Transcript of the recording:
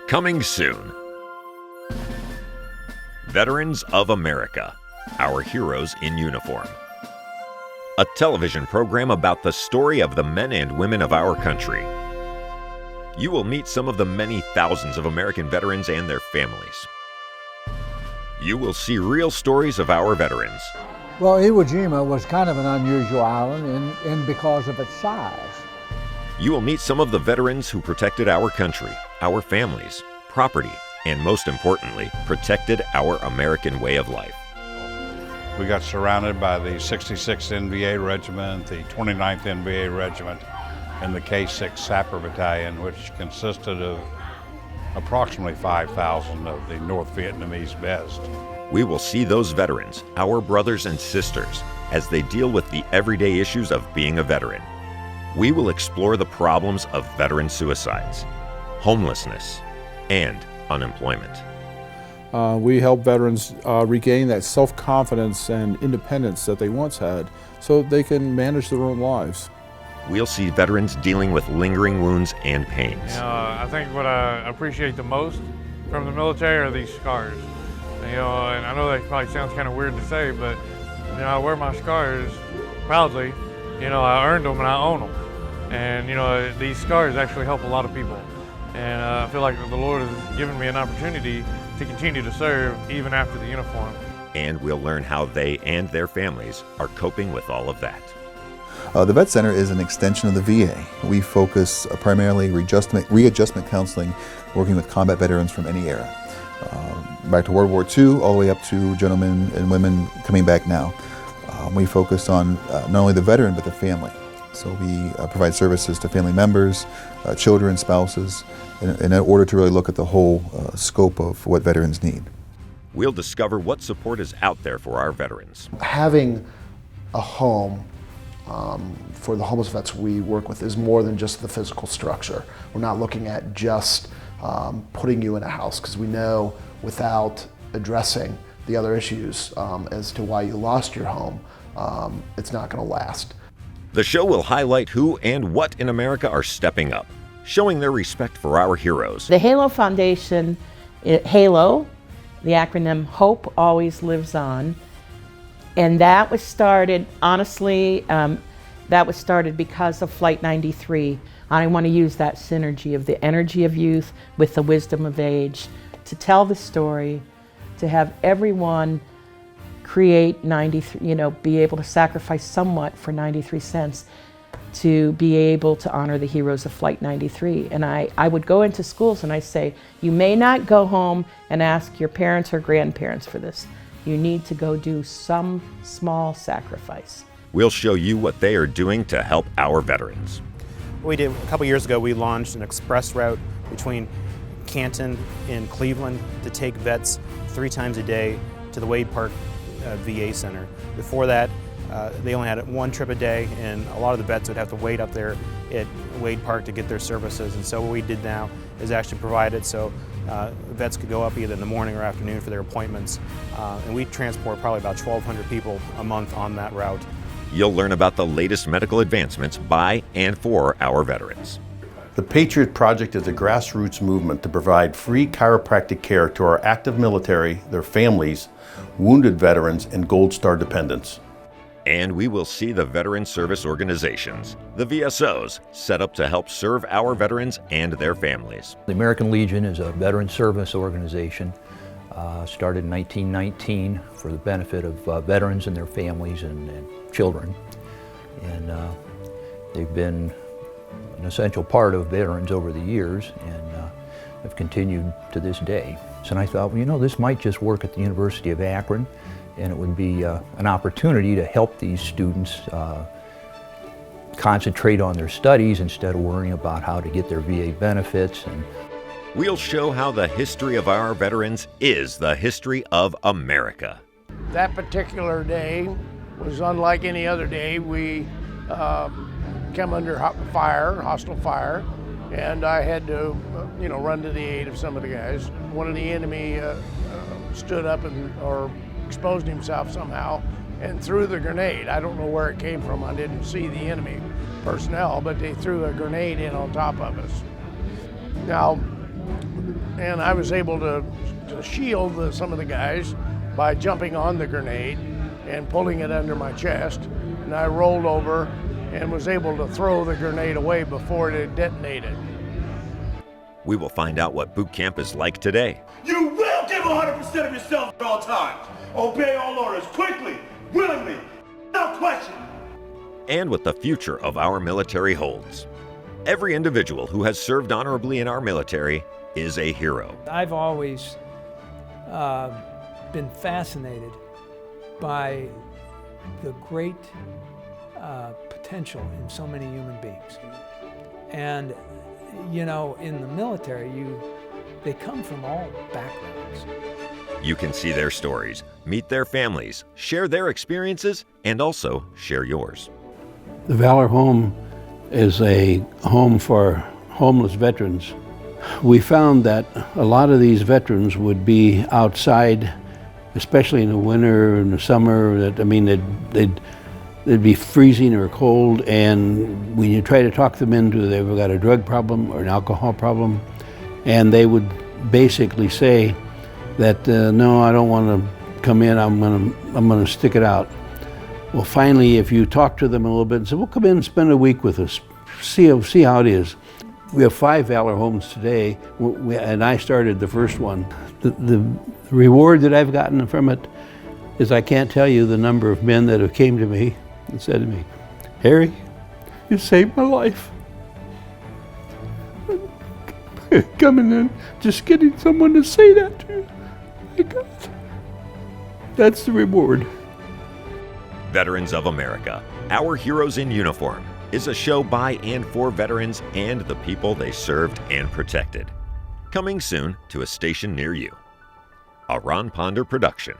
Coming soon. Veterans of America, Our Heroes in Uniform. A television program about the story of the men and women of our country. You will meet some of the many thousands of American veterans and their families. You will see real stories of our veterans. Well, Iwo Jima was kind of an unusual island in because of its size. You will meet some of the veterans who protected our country, our families, property, and most importantly, protected our American way of life. We got surrounded by the 66th NVA Regiment, the 29th NVA Regiment, and the K6 Sapper Battalion, which consisted of approximately 5,000 of the North Vietnamese best. We will see those veterans, our brothers and sisters, as they deal with the everyday issues of being a veteran. We will explore the problems of veteran suicides, homelessness, and unemployment. We help veterans regain that self-confidence and independence that they once had so they can manage their own lives. We'll see veterans dealing with lingering wounds and pains. I think what I appreciate the most from the military are these scars. And I know that probably sounds kind of weird to say, but I wear my scars proudly. I earned them and I own them. And these scars actually help a lot of people. And I feel like the Lord has given me an opportunity to continue to serve even after the uniform. And we'll learn how they and their families are coping with all of that. The Vet Center is an extension of the VA. We focus primarily readjustment counseling, working with combat veterans from any era. Back to World War II, all the way up to gentlemen and women coming back now. We focus on not only the veteran, but the family. So we provide services to family members, children, spouses, in order to really look at the whole scope of what veterans need. We'll discover what support is out there for our veterans. Having a home for the homeless vets we work with is more than just the physical structure. We're not looking at just putting you in a house, because we know without addressing the other issues as to why you lost your home, it's not going to last. The show will highlight who and what in America are stepping up, showing their respect for our heroes. The HALO Foundation, HALO, the acronym Hope Always Lives On, and that was started, honestly, that was started because of Flight 93. I want to use that synergy of the energy of youth with the wisdom of age to tell the story, to have everyone create 93, be able to sacrifice somewhat for 93 cents to be able to honor the heroes of Flight 93. And I would go into schools and I say, you may not go home and ask your parents or grandparents for this. You need to go do some small sacrifice. We'll show you what they are doing to help our veterans. We did a couple years ago, we launched an express route between Canton and Cleveland to take vets 3 times a day to the Wade Park VA Center. Before that, they only had 1 trip a day, and a lot of the vets would have to wait up there at Wade Park to get their services. And so what we did now is actually provide it so vets could go up either in the morning or afternoon for their appointments. And we transport probably about 1,200 people a month on that route. You'll learn about the latest medical advancements by and for our veterans. The Patriot Project is a grassroots movement to provide free chiropractic care to our active military, their families, wounded veterans, and Gold Star dependents. And we will see the veteran service organizations, the VSOs, set up to help serve our veterans and their families. The American Legion is a veteran service organization started in 1919 for the benefit of veterans and their families and children. And they've been an essential part of veterans over the years and have continued to this day. So I thought, well, this might just work at the University of Akron, and it would be an opportunity to help these students concentrate on their studies instead of worrying about how to get their VA benefits. And we'll show how the history of our veterans is the history of America. That particular day was unlike any other day. We came under hostile fire, and I had to, run to the aid of some of the guys. One of the enemy stood up or exposed himself somehow and threw the grenade. I don't know where it came from. I didn't see the enemy personnel, but they threw a grenade in on top of us. Now, and I was able to shield some of the guys by jumping on the grenade and pulling it under my chest. And I rolled over and was able to throw the grenade away before it detonated. We will find out what boot camp is like today. You will give 100% of yourself at all times. Obey all orders quickly, willingly, without question. And what the future of our military holds. Every individual who has served honorably in our military is a hero. I've always been fascinated by the great potential in so many human beings. And, you know, in the military, they come from all backgrounds. You can see their stories, meet their families, share their experiences, and also share yours. The Valor Home is a home for homeless veterans. We found that a lot of these veterans would be outside, especially in the winter and the summer. They'd be freezing or cold, and when you try to talk them into they've got a drug problem or an alcohol problem, and they would basically say that no, I don't want to come in. I'm gonna stick it out. Well, finally, if you talk to them a little bit and say, "Well, come in and spend a week with us, see how it is." We have 5 Valor Homes today, and I started the first one. The reward that I've gotten from it is I can't tell you the number of men that have came to me and said to me, "Harry, you saved my life." Coming in, just getting someone to say that to you, my God, that's the reward. Veterans of America, Our Heroes in Uniform, is a show by and for veterans and the people they served and protected. Coming soon to a station near you. A Ron Ponder production.